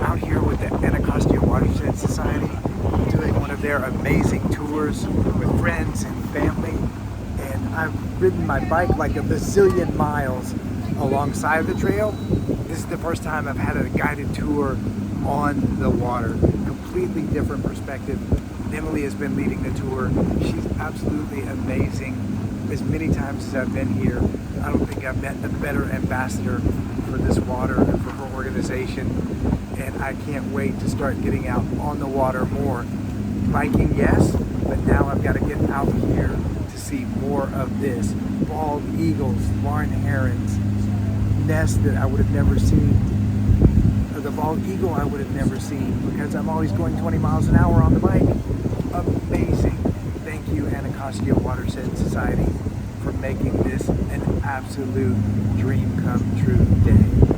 out here with the Anacostia Watershed Society, doing one of their amazing tours with friends and family. And I've ridden my bike like a bazillion miles alongside the trail. This is the first time I've had a guided tour on the water. Completely different perspective. Emily has been leading the tour. She's absolutely amazing. As many times as I've been here, I don't think I've met a better ambassador for this water and for her organization. And I can't wait to start getting out on the water more. Biking, yes, but now I've got to get out here to see more of this. Bald eagles, barn herons, nests that I would have never seen. The bald eagle I would have never seen because I'm always going 20 miles an hour on the bike. Amazing. Thank you, Anacostia Watershed Society, for making this an absolute dream come true day.